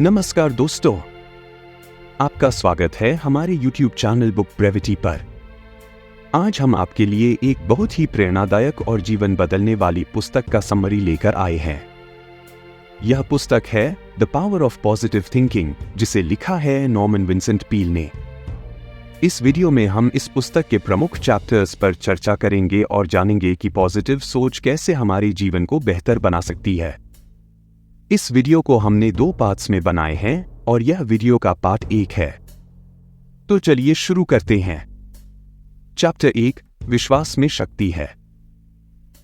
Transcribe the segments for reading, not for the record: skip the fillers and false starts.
नमस्कार दोस्तों, आपका स्वागत है हमारे YouTube चैनल बुक ब्रेविटी पर। आज हम आपके लिए एक बहुत ही प्रेरणादायक और जीवन बदलने वाली पुस्तक का समरी लेकर आए हैं। यह पुस्तक है the power of positive thinking, जिसे लिखा है नॉर्मन विंसेंट पील ने। इस वीडियो में हम इस पुस्तक के प्रमुख चैप्टर्स पर चर्चा करेंगे और जानेंगे कि पॉजिटिव सोच कैसे हमारे जीवन को बेहतर बना सकती है। इस वीडियो को हमने 2 पार्ट्स में बनाए हैं और यह वीडियो का पार्ट 1 है। तो चलिए शुरू करते हैं। चैप्टर 1, विश्वास में शक्ति है।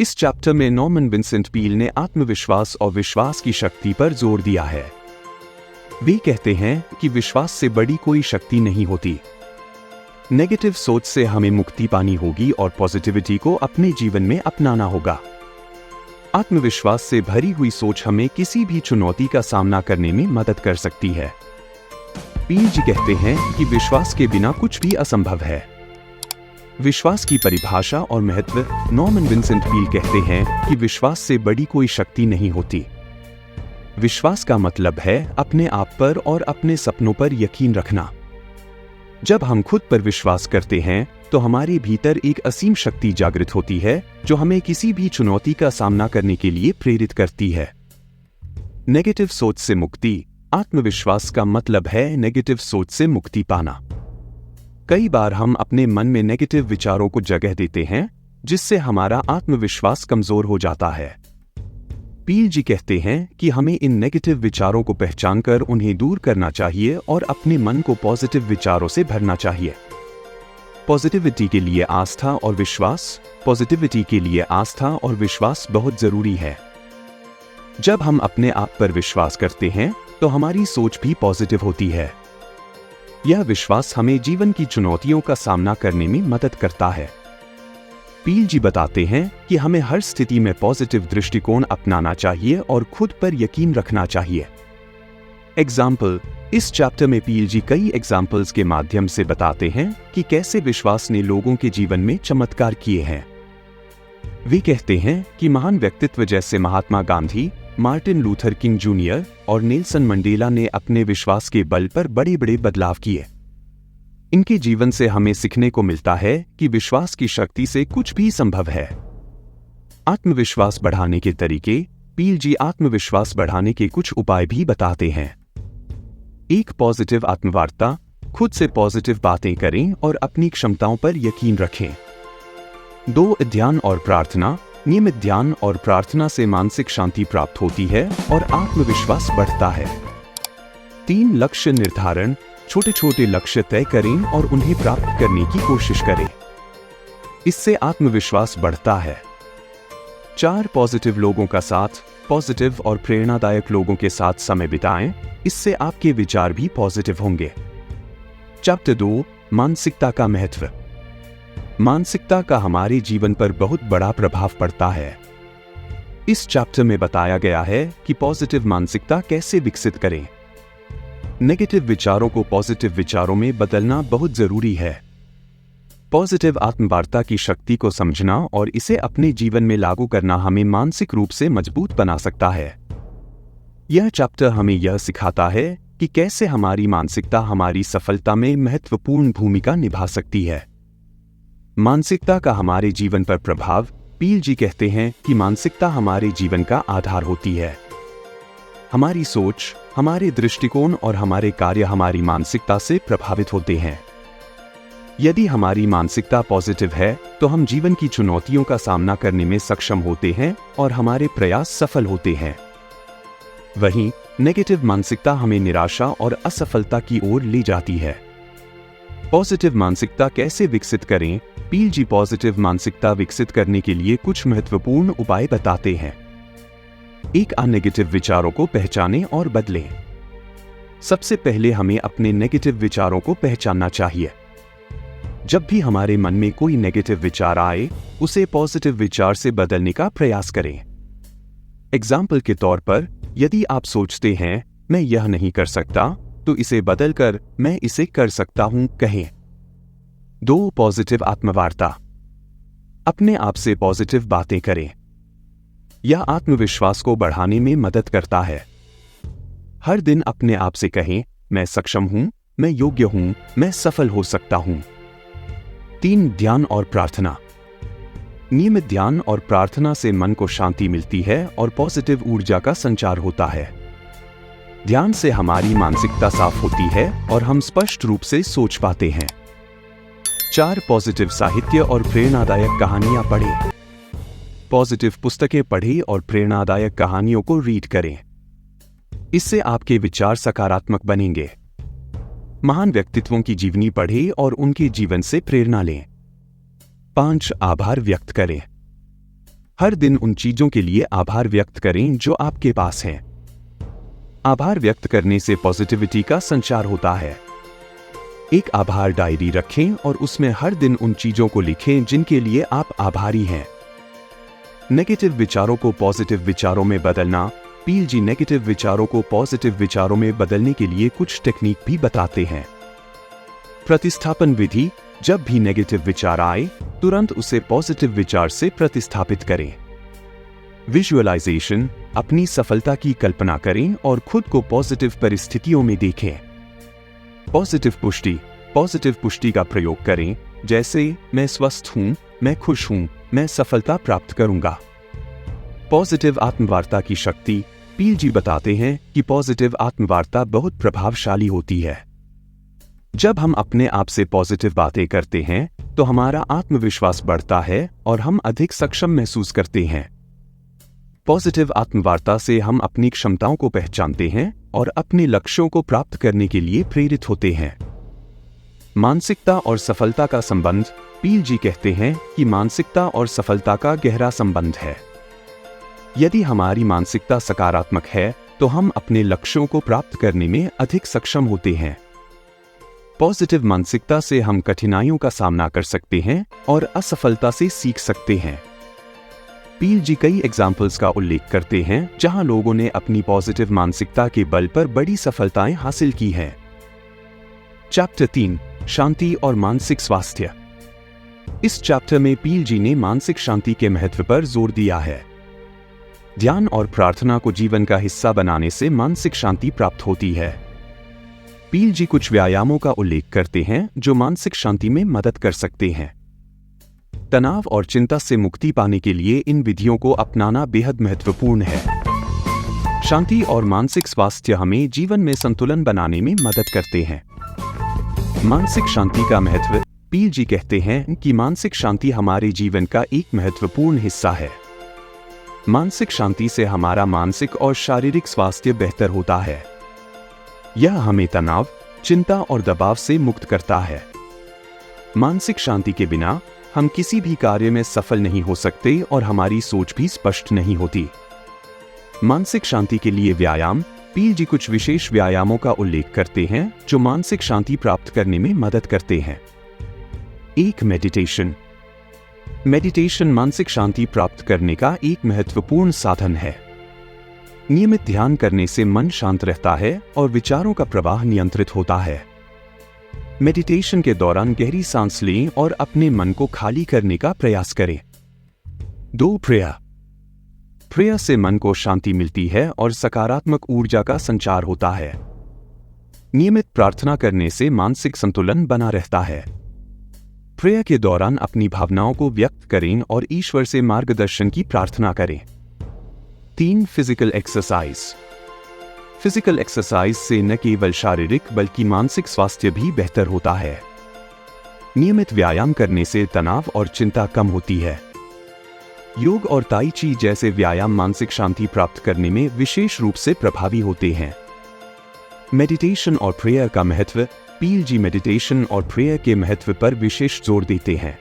इस चैप्टर में नॉर्मन विंसेंट पील ने आत्मविश्वास और विश्वास की शक्ति पर जोर दिया है। वे कहते हैं कि विश्वास से बड़ी कोई शक्ति नहीं होती। नेगेटिव सोच से हमें मुक्ति पानी होगी और पॉजिटिविटी को अपने जीवन में अपनाना होगा। आत्मविश्वास से भरी हुई सोच हमें किसी भी चुनौती का सामना करने में मदद कर सकती है। पील जी कहते हैं कि विश्वास के बिना कुछ भी असंभव है। विश्वास की परिभाषा और महत्व। नॉर्मन विंसेंट पील कहते हैं कि विश्वास से बड़ी कोई शक्ति नहीं होती। विश्वास का मतलब है अपने आप पर और अपने सपनों पर यकीन रखना। जब हम खुद पर विश्वास करते हैं तो हमारे भीतर एक असीम शक्ति जागृत होती है जो हमें किसी भी चुनौती का सामना करने के लिए प्रेरित करती है। नेगेटिव सोच से मुक्ति। आत्मविश्वास का मतलब है नेगेटिव सोच से मुक्ति पाना। कई बार हम अपने मन में नेगेटिव विचारों को जगह देते हैं, जिससे हमारा आत्मविश्वास कमजोर हो जाता है। पील जी कहते हैं कि हमें इन नेगेटिव विचारों को पहचानकर उन्हें दूर करना चाहिए और अपने मन को पॉजिटिव विचारों से भरना चाहिए। पॉजिटिविटी के लिए आस्था और विश्वास। पॉजिटिविटी के लिए आस्था और विश्वास बहुत जरूरी है। जब हम अपने आप पर विश्वास करते हैं तो हमारी सोच भी पॉजिटिव होती है। यह विश्वास हमें जीवन की चुनौतियों का सामना करने में मदद करता है। पील जी बताते हैं कि हमें हर स्थिति में पॉजिटिव दृष्टिकोण अपनाना चाहिए और खुद पर यकीन रखना चाहिए। एग्जाम्पल। इस चैप्टर में पील जी कई एग्जाम्पल्स के माध्यम से बताते हैं कि कैसे विश्वास ने लोगों के जीवन में चमत्कार किए हैं। वे कहते हैं कि महान व्यक्तित्व जैसे Mahatma Gandhi, Martin Luther King Junior और नेल्सन मंडेला ने अपने विश्वास के बल पर बड़े बड़े बदलाव किए। इनके जीवन से हमें सीखने को मिलता है कि विश्वास की शक्ति से कुछ भी संभव है। आत्मविश्वास बढ़ाने के तरीके। पील जी आत्मविश्वास बढ़ाने के कुछ उपाय भी बताते हैं। 1. पॉजिटिव आत्मवार्ता। खुद से पॉजिटिव बातें करें और अपनी क्षमताओं पर यकीन रखें। 2. ध्यान और प्रार्थना। नियमित ध्यान और प्रार्थना से मानसिक शांति प्राप्त होती है और आत्मविश्वास बढ़ता है। 3. लक्ष्य निर्धारण। छोटे छोटे लक्ष्य तय करें और उन्हें प्राप्त करने की कोशिश करें। इससे आत्मविश्वास बढ़ता है। 4. पॉजिटिव लोगों का साथ। पॉजिटिव और प्रेरणादायक लोगों के साथ समय बिताएं, इससे आपके विचार भी पॉजिटिव होंगे। चैप्टर 2, मानसिकता का महत्व। मानसिकता का हमारे जीवन पर बहुत बड़ा प्रभाव पड़ता है। इस चैप्टर में बताया गया है कि पॉजिटिव मानसिकता कैसे विकसित करें। नेगेटिव विचारों को पॉजिटिव विचारों में बदलना बहुत जरूरी है। पॉजिटिव आत्मवार्ता की शक्ति को समझना और इसे अपने जीवन में लागू करना हमें मानसिक रूप से मजबूत बना सकता है। यह चैप्टर हमें यह सिखाता है कि कैसे हमारी मानसिकता हमारी सफलता में महत्वपूर्ण भूमिका निभा सकती है। मानसिकता का हमारे जीवन पर प्रभाव। पील जी कहते हैं कि मानसिकता हमारे जीवन का आधार होती है। हमारी सोच, हमारे दृष्टिकोण और हमारे कार्य हमारी मानसिकता से प्रभावित होते हैं। यदि हमारी मानसिकता पॉजिटिव है तो हम जीवन की चुनौतियों का सामना करने में सक्षम होते हैं और हमारे प्रयास सफल होते हैं। वहीं नेगेटिव मानसिकता हमें निराशा और असफलता की ओर ले जाती है। पॉजिटिव मानसिकता कैसे विकसित करें? पील जी पॉजिटिव मानसिकता विकसित करने के लिए कुछ महत्वपूर्ण उपाय बताते हैं। 1. नेगेटिव विचारों को पहचानें और बदलें। सबसे पहले हमें अपने नेगेटिव विचारों को पहचानना चाहिए। जब भी हमारे मन में कोई नेगेटिव विचार आए, उसे पॉजिटिव विचार से बदलने का प्रयास करें। एग्जाम्पल के तौर पर, यदि आप सोचते हैं मैं यह नहीं कर सकता, तो इसे बदलकर मैं इसे कर सकता हूं कहें। 2. पॉजिटिव आत्मवार्ता। अपने आप से पॉजिटिव बातें करें। यह आत्मविश्वास को बढ़ाने में मदद करता है। हर दिन अपने आप से कहें, मैं सक्षम हूं, मैं योग्य हूं, मैं सफल हो सकता हूं। 3. ध्यान और प्रार्थना। नियमित ध्यान और प्रार्थना से मन को शांति मिलती है और पॉजिटिव ऊर्जा का संचार होता है। ध्यान से हमारी मानसिकता साफ होती है और हम स्पष्ट रूप से सोच पाते हैं। 4. पॉजिटिव साहित्य और प्रेरणादायक कहानियां पढ़ें। पॉजिटिव पुस्तकें पढ़ें और प्रेरणादायक कहानियों को रीड करें। इससे आपके विचार सकारात्मक बनेंगे। महान व्यक्तित्वों की जीवनी पढ़ें और उनके जीवन से प्रेरणा लें। 5. आभार व्यक्त करें। हर दिन उन चीजों के लिए आभार व्यक्त करें जो आपके पास हैं। आभार व्यक्त करने से पॉजिटिविटी का संचार होता है। एक आभार डायरी रखें और उसमें हर दिन उन चीजों को लिखें जिनके लिए आप आभारी हैं। नेगेटिव विचारों को पॉजिटिव विचारों में बदलना। पील जी नेगेटिव विचारों को पॉजिटिव विचारों में बदलने के लिए कुछ टेक्निक भी बताते हैं। प्रतिस्थापन विधि। जब भी नेगेटिव विचार आए, तुरंत उसे पॉजिटिव विचार से प्रतिस्थापित करें। विजुअलाइजेशन। अपनी सफलता की कल्पना करें और खुद को पॉजिटिव परिस्थितियों में देखें। पॉजिटिव पुष्टि। पॉजिटिव पुष्टि का प्रयोग करें, जैसे मैं स्वस्थ हूं, मैं खुश हूं, मैं सफलता प्राप्त करूंगा। पॉजिटिव आत्मवार्ता की शक्ति। पील जी बताते हैं कि पॉजिटिव आत्मवार्ता बहुत प्रभावशाली होती है। जब हम अपने आप से पॉजिटिव बातें करते हैं तो हमारा आत्मविश्वास बढ़ता है और हम अधिक सक्षम महसूस करते हैं। पॉजिटिव आत्मवार्ता से हम अपनी क्षमताओं को पहचानते हैं और अपने लक्ष्यों को प्राप्त करने के लिए प्रेरित होते हैं। मानसिकता और सफलता का संबंध। पील जी कहते हैं कि मानसिकता और सफलता का गहरा संबंध है। यदि हमारी मानसिकता सकारात्मक है तो हम अपने लक्ष्यों को प्राप्त करने में अधिक सक्षम होते हैं। पॉजिटिव मानसिकता से हम कठिनाइयों का सामना कर सकते हैं और असफलता से सीख सकते हैं। पील जी कई एग्जाम्पल्स का उल्लेख करते हैं जहां लोगों ने अपनी पॉजिटिव मानसिकता के बल पर बड़ी सफलताएं हासिल की हैं। चैप्टर 3, शांति और मानसिक स्वास्थ्य। इस चैप्टर में पील जी ने मानसिक शांति के महत्व पर जोर दिया है। ध्यान और प्रार्थना को जीवन का हिस्सा बनाने से मानसिक शांति प्राप्त होती है। पील जी कुछ व्यायामों का उल्लेख करते हैं जो मानसिक शांति में मदद कर सकते हैं। तनाव और चिंता से मुक्ति पाने के लिए इन विधियों को अपनाना बेहद महत्वपूर्ण है। शांति और मानसिक स्वास्थ्य हमें जीवन में संतुलन बनाने में मदद करते हैं। मानसिक शांति का महत्व। पील जी कहते हैं कि मानसिक शांति हमारे जीवन का एक महत्वपूर्ण हिस्सा है। मानसिक शांति से हमारा मानसिक और शारीरिक स्वास्थ्य बेहतर होता है। यह हमें तनाव, चिंता और दबाव से मुक्त करता है। मानसिक शांति के बिना हम किसी भी कार्य में सफल नहीं हो सकते और हमारी सोच भी स्पष्ट नहीं होती। मानसिक शांति के लिए व्यायाम। पील जी कुछ विशेष व्यायामों का उल्लेख करते हैं जो मानसिक शांति प्राप्त करने में मदद करते हैं। 1. मेडिटेशन। मेडिटेशन मानसिक शांति प्राप्त करने का एक महत्वपूर्ण साधन है। नियमित ध्यान करने से मन शांत रहता है और विचारों का प्रवाह नियंत्रित होता है। मेडिटेशन के दौरान गहरी सांस लें और अपने मन को खाली करने का प्रयास करें। 2. प्रेयर। प्रेयर से मन को शांति मिलती है और सकारात्मक ऊर्जा का संचार होता है। नियमित प्रार्थना करने से मानसिक संतुलन बना रहता है। प्रेयर के दौरान अपनी भावनाओं को व्यक्त करें और ईश्वर से मार्गदर्शन की प्रार्थना करें। 3. Physical exercise. फिजिकल एक्सरसाइज से न केवल शारीरिक बल्कि मानसिक स्वास्थ्य भी बेहतर होता है। नियमित व्यायाम करने से तनाव और चिंता कम होती है। योग और ताई ची जैसे व्यायाम मानसिक शांति प्राप्त करने में विशेष रूप से प्रभावी होते हैं। मेडिटेशन और प्रेयर का महत्व। पील जी मेडिटेशन और प्रेयर के महत्व पर विशेष जोर देते हैं।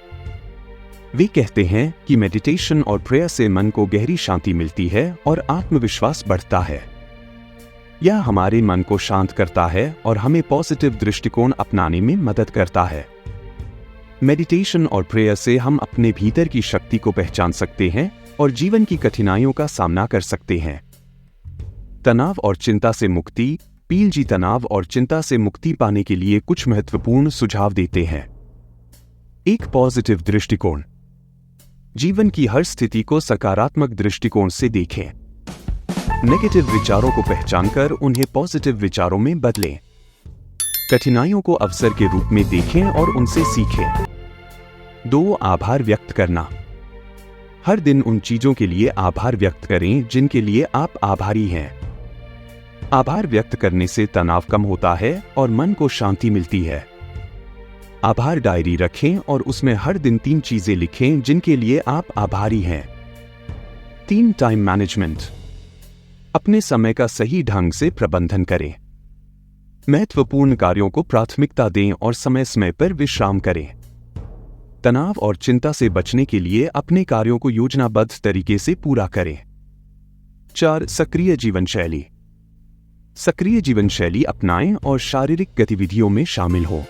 वे कहते हैं कि मेडिटेशन और प्रेयर से मन को गहरी शांति मिलती है और आत्मविश्वास बढ़ता है। यह हमारे मन को शांत करता है और हमें पॉजिटिव दृष्टिकोण अपनाने में मदद करता है। मेडिटेशन और प्रेयर से हम अपने भीतर की शक्ति को पहचान सकते हैं और जीवन की कठिनाइयों का सामना कर सकते हैं। तनाव और चिंता से मुक्ति। पील जी तनाव और चिंता से मुक्ति पाने के लिए कुछ महत्वपूर्ण सुझाव देते हैं। 1. पॉजिटिव दृष्टिकोण। जीवन की हर स्थिति को सकारात्मक दृष्टिकोण से देखें। नेगेटिव विचारों को पहचानकर उन्हें पॉजिटिव विचारों में बदलें। कठिनाइयों को अवसर के रूप में देखें और उनसे सीखें। 2. आभार व्यक्त करना। हर दिन उन चीजों के लिए आभार व्यक्त करें जिनके लिए आप आभारी हैं। आभार व्यक्त करने से तनाव कम होता है और मन को शांति मिलती है। आभार डायरी रखें और उसमें हर दिन 3 चीजें लिखें जिनके लिए आप आभारी हैं। 3. Time management. अपने समय का सही ढंग से प्रबंधन करें। महत्वपूर्ण कार्यों को प्राथमिकता दें और समय समय पर विश्राम करें। तनाव और चिंता से बचने के लिए अपने कार्यों को योजनाबद्ध तरीके से पूरा करें। 4. सक्रिय जीवन शैली। सक्रिय जीवन शैली अपनाएं और शारीरिक गतिविधियों में शामिल हो।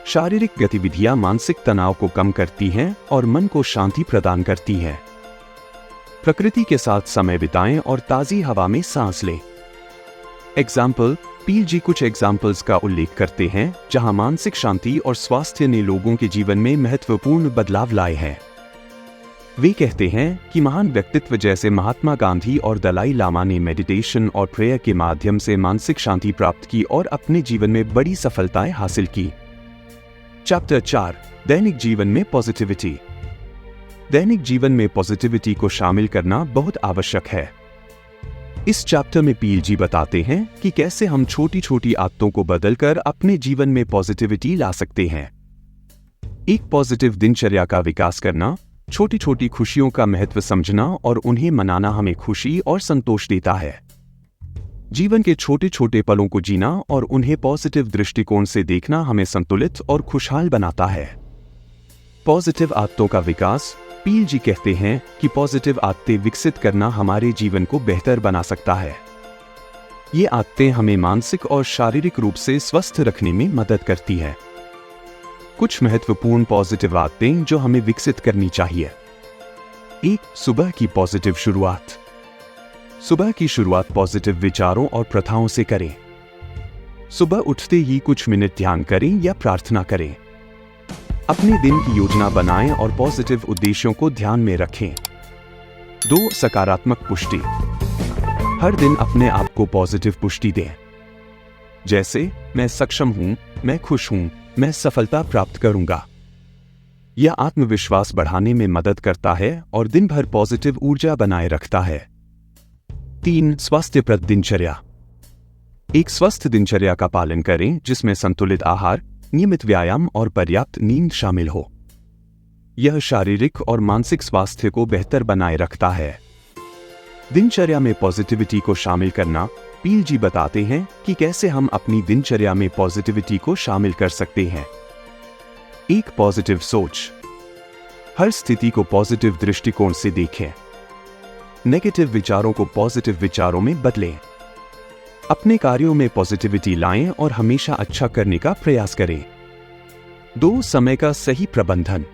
शारीरिक गतिविधियां मानसिक तनाव को कम करती हैं और मन को शांति प्रदान करती हैं। प्रकृति के साथ समय बिताएं और ताजी हवा में सांस लें। एग्जाम्पल, पीएलजी कुछ एग्जाम्पल्स का उल्लेख करते हैं जहां मानसिक शांति और स्वास्थ्य ने लोगों के जीवन में महत्वपूर्ण बदलाव लाए हैं। वे कहते हैं कि महान व्यक्तित्व जैसे महात्मा गांधी और दलाई लामा ने मेडिटेशन और प्रेयर के माध्यम से मानसिक शांति प्राप्त की और अपने जीवन में बड़ी सफलताएं हासिल की। चैप्टर 4, दैनिक जीवन में पॉजिटिविटी। दैनिक जीवन में पॉजिटिविटी को शामिल करना बहुत आवश्यक है। इस चैप्टर में पीएलजी बताते हैं कि कैसे हम छोटी छोटी आदतों को बदलकर अपने जीवन में पॉजिटिविटी ला सकते हैं। एक पॉजिटिव दिनचर्या का विकास करना, छोटी छोटी खुशियों का महत्व समझना और उन्हें मनाना हमें खुशी और संतोष देता है। जीवन के छोटे छोटे पलों को जीना और उन्हें पॉजिटिव दृष्टिकोण से देखना हमें संतुलित और खुशहाल बनाता है। पॉजिटिव आदतों का विकास। पीएलजी कहते हैं कि पॉजिटिव आदतें विकसित करना हमारे जीवन को बेहतर बना सकता है। ये आदतें हमें मानसिक और शारीरिक रूप से स्वस्थ रखने में मदद करती है। कुछ महत्वपूर्ण पॉजिटिव आदतें जो हमें विकसित करनी चाहिए। 1. सुबह की पॉजिटिव शुरुआत। सुबह की शुरुआत पॉजिटिव विचारों और प्रथाओं से करें। सुबह उठते ही कुछ मिनट ध्यान करें या प्रार्थना करें। अपने दिन की योजना बनाएं और पॉजिटिव उद्देश्यों को ध्यान में रखें। 2. सकारात्मक पुष्टि। हर दिन अपने आप को पॉजिटिव पुष्टि दें, जैसे मैं सक्षम हूं, मैं खुश हूं, मैं सफलता प्राप्त करूंगा। यह आत्मविश्वास बढ़ाने में मदद करता है और दिन भर पॉजिटिव ऊर्जा बनाए रखता है। 3. स्वास्थ्यप्रद दिनचर्या। एक स्वस्थ दिनचर्या का पालन करें जिसमें संतुलित आहार, नियमित व्यायाम और पर्याप्त नींद शामिल हो। यह शारीरिक और मानसिक स्वास्थ्य को बेहतर बनाए रखता है। दिनचर्या में पॉजिटिविटी को शामिल करना। पीएलजी बताते हैं कि कैसे हम अपनी दिनचर्या में पॉजिटिविटी को शामिल कर सकते हैं। 1. पॉजिटिव सोच। हर स्थिति को पॉजिटिव दृष्टिकोण से देखें। नेगेटिव विचारों को पॉजिटिव विचारों में बदलें। अपने कार्यों में पॉजिटिविटी लाएं और हमेशा अच्छा करने का प्रयास करें। 2. समय का सही प्रबंधन।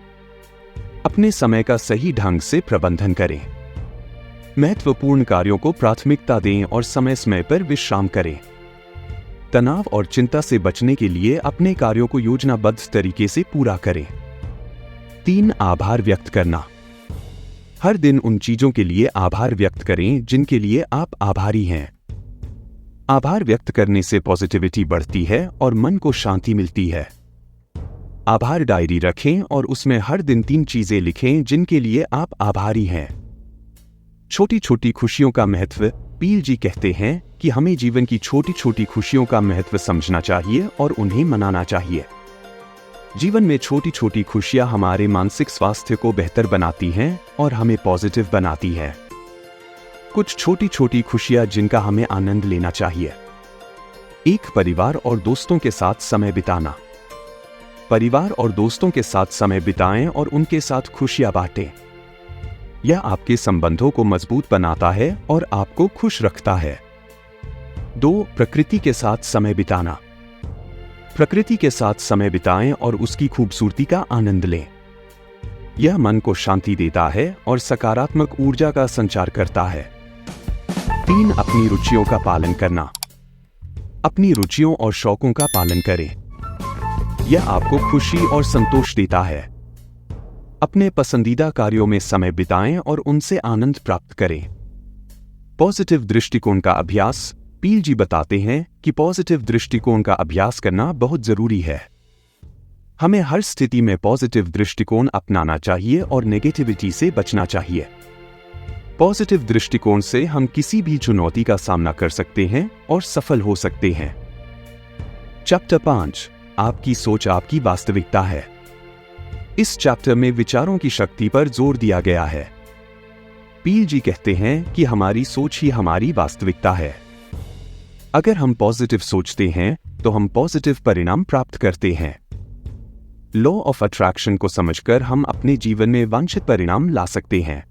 अपने समय का सही ढंग से प्रबंधन करें। महत्वपूर्ण कार्यों को प्राथमिकता दें और समय समय पर विश्राम करें। तनाव और चिंता से बचने के लिए अपने कार्यों को योजनाबद्ध तरीके से पूरा करें। 3. आभार व्यक्त करना। हर दिन उन चीजों के लिए आभार व्यक्त करें जिनके लिए आप आभारी हैं। आभार व्यक्त करने से पॉजिटिविटी बढ़ती है और मन को शांति मिलती है। आभार डायरी रखें और उसमें हर दिन 3 चीजें लिखें जिनके लिए आप आभारी हैं। छोटी छोटी खुशियों का महत्व। पीएलजी कहते हैं कि हमें जीवन की छोटी छोटी खुशियों का महत्व समझना चाहिए और उन्हें मनाना चाहिए। जीवन में छोटी छोटी खुशियां हमारे मानसिक स्वास्थ्य को बेहतर बनाती हैं और हमें पॉजिटिव बनाती हैं। कुछ छोटी छोटी खुशियां जिनका हमें आनंद लेना चाहिए। 1. परिवार और दोस्तों के साथ समय बिताना। परिवार और दोस्तों के साथ समय बिताएं और उनके साथ खुशियां बांटें। यह आपके संबंधों को मजबूत बनाता है और आपको खुश रखता है। 2. प्रकृति के साथ समय बिताना। प्रकृति के साथ समय बिताएं और उसकी खूबसूरती का आनंद लें। यह मन को शांति देता है और सकारात्मक ऊर्जा का संचार करता है। 3. अपनी रुचियों का पालन करना। अपनी रुचियों और शौकों का पालन करें। यह आपको खुशी और संतोष देता है। अपने पसंदीदा कार्यों में समय बिताएं और उनसे आनंद प्राप्त करें। पॉजिटिव दृष्टिकोण का अभ्यास। पील जी बताते हैं कि पॉजिटिव दृष्टिकोण का अभ्यास करना बहुत जरूरी है। हमें हर स्थिति में पॉजिटिव दृष्टिकोण अपनाना चाहिए और नेगेटिविटी से बचना चाहिए। पॉजिटिव दृष्टिकोण से हम किसी भी चुनौती का सामना कर सकते हैं और सफल हो सकते हैं। चैप्टर 5, आपकी सोच आपकी वास्तविकता है। इस चैप्टर में विचारों की शक्ति पर जोर दिया गया है। पील जी कहते हैं कि हमारी सोच ही हमारी वास्तविकता है। अगर हम पॉजिटिव सोचते हैं तो हम पॉजिटिव परिणाम प्राप्त करते हैं। लॉ ऑफ अट्रैक्शन को समझकर हम अपने जीवन में वांछित परिणाम ला सकते हैं।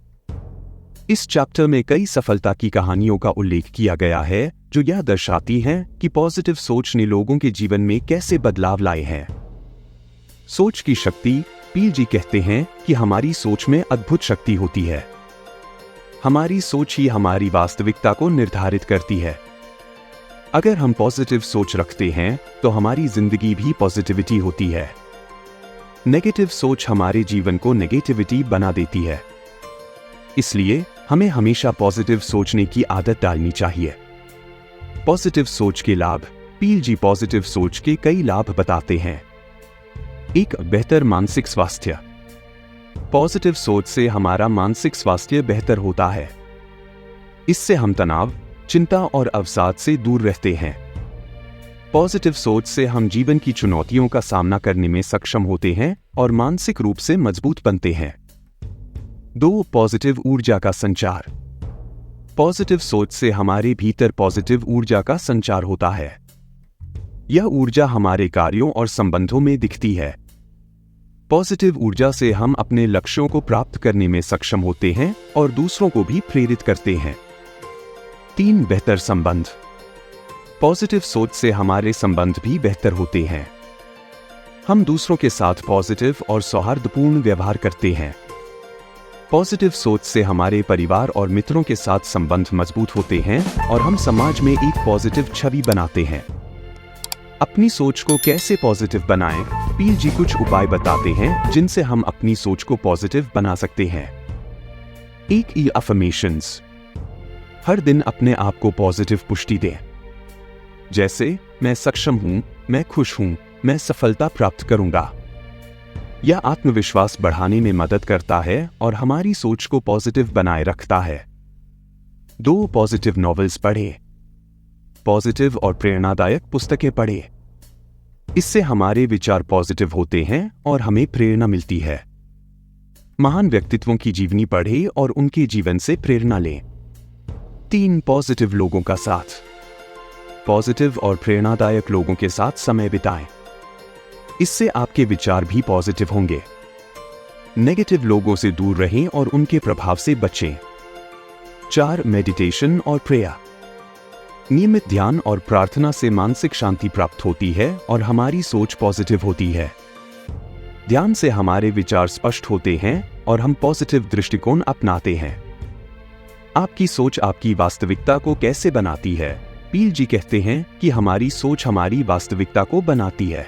इस चैप्टर में कई सफलता की कहानियों का उल्लेख किया गया है जो यह दर्शाती हैं कि पॉजिटिव सोच ने लोगों के जीवन में कैसे बदलाव लाए हैं। सोच की शक्ति। पील जी कहते हैं कि हमारी सोच में अद्भुत शक्ति होती है। हमारी सोच ही हमारी वास्तविकता को निर्धारित करती है। अगर हम पॉजिटिव सोच रखते हैं तो हमारी जिंदगी भी पॉजिटिविटी होती है। नेगेटिव सोच हमारे जीवन को नेगेटिविटी बना देती है। इसलिए हमें हमेशा पॉजिटिव सोचने की आदत डालनी चाहिए। पॉजिटिव सोच के लाभ। पील जी पॉजिटिव सोच के कई लाभ बताते हैं। एक, बेहतर मानसिक स्वास्थ्य। पॉजिटिव सोच से हमारा मानसिक स्वास्थ्य बेहतर होता है। इससे हम तनाव, चिंता और अवसाद से दूर रहते हैं। पॉजिटिव सोच से हम जीवन की चुनौतियों का सामना करने में सक्षम होते हैं और मानसिक रूप से मजबूत बनते हैं। 2, पॉजिटिव ऊर्जा का संचार। पॉजिटिव सोच से हमारे भीतर पॉजिटिव ऊर्जा का संचार होता है। यह ऊर्जा हमारे कार्यों और संबंधों में दिखती है। पॉजिटिव ऊर्जा से हम अपने लक्ष्यों को प्राप्त करने में सक्षम होते हैं और दूसरों को भी प्रेरित करते हैं। 3, बेहतर संबंध। पॉजिटिव सोच से हमारे संबंध भी बेहतर होते हैं। हम दूसरों के साथ पॉजिटिव और सौहार्दपूर्ण व्यवहार करते हैं। पॉजिटिव सोच से हमारे परिवार और मित्रों के साथ संबंध मजबूत होते हैं और हम समाज में एक पॉजिटिव छवि बनाते हैं। अपनी सोच को कैसे पॉजिटिव बनाएं? पील जी कुछ उपाय बताते हैं जिनसे हम अपनी सोच को पॉजिटिव बना सकते हैं। 1, अफर्मेशंस। हर दिन अपने आप को पॉजिटिव पुष्टि दें। जैसे, मैं सक्षम हूं, मैं खुश हूं, मैं सफलता प्राप्त करूंगा। यह आत्मविश्वास बढ़ाने में मदद करता है और हमारी सोच को पॉजिटिव बनाए रखता है। 2, पॉजिटिव नॉवेल्स पढ़ें। पॉजिटिव और प्रेरणादायक पुस्तकें पढ़ें। इससे हमारे विचार पॉजिटिव होते हैं और हमें प्रेरणा मिलती है। महान व्यक्तित्वों की जीवनी पढ़ें और उनके जीवन से प्रेरणा लें। 3, पॉजिटिव लोगों का साथ। पॉजिटिव और प्रेरणादायक लोगों के साथ समय बिताएं। इससे आपके विचार भी पॉजिटिव होंगे। नेगेटिव लोगों से दूर रहें और उनके प्रभाव से बचें। 4, मेडिटेशन और प्रेयर। नियमित ध्यान और प्रार्थना से मानसिक शांति प्राप्त होती है और हमारी सोच पॉजिटिव होती है। ध्यान से हमारे विचार स्पष्ट होते हैं और हम पॉजिटिव दृष्टिकोण अपनाते हैं। आपकी सोच आपकी वास्तविकता को कैसे बनाती है? पील जी कहते हैं कि हमारी सोच हमारी वास्तविकता को बनाती है।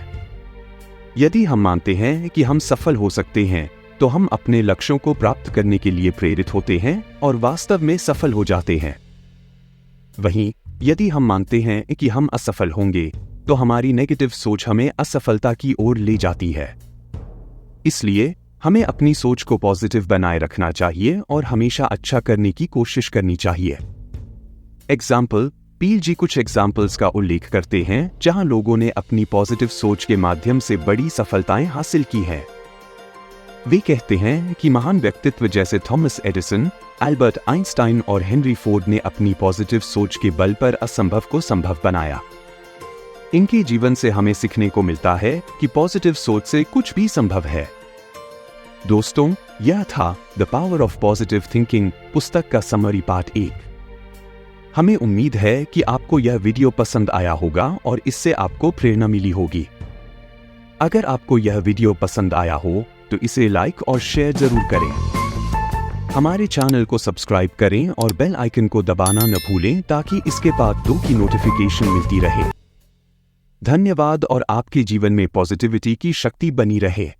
यदि हम मानते हैं कि हम सफल हो सकते हैं तो हम अपने लक्ष्यों को प्राप्त करने के लिए प्रेरित होते हैं और वास्तव में सफल हो जाते हैं। वहीं यदि हम मानते हैं कि हम असफल होंगे तो हमारी नेगेटिव सोच हमें असफलता की ओर ले जाती है। इसलिए हमें अपनी सोच को पॉजिटिव बनाए रखना चाहिए और हमेशा अच्छा करने की कोशिश करनी चाहिए। एग्जाम्पल। पील जी कुछ एग्जाम्पल्स का उल्लेख करते हैं जहां लोगों ने अपनी पॉजिटिव सोच के माध्यम से बड़ी सफलताएं हासिल की हैं। वे कहते हैं कि महान व्यक्तित्व जैसे थॉमस एडिसन, एल्बर्ट आइंस्टाइन और हेनरी फोर्ड ने अपनी पॉजिटिव सोच के बल पर असंभव को संभव बनाया। इनके जीवन से हमें सीखने को मिलता है कि पॉजिटिव सोच से कुछ भी संभव है। दोस्तों, यह था the power of positive thinking पुस्तक का समरी पार्ट 1। हमें उम्मीद है कि आपको यह वीडियो पसंद आया होगा और इससे आपको प्रेरणा मिली होगी। अगर आपको यह वीडियो पसंद आया हो तो इसे लाइक और शेयर जरूर करें। हमारे चैनल को सब्सक्राइब करें और बेल आइकन को दबाना न भूलें ताकि इसके पार्ट 2 की नोटिफिकेशन मिलती रहे। धन्यवाद और आपके जीवन में पॉजिटिविटी की शक्ति बनी रहे।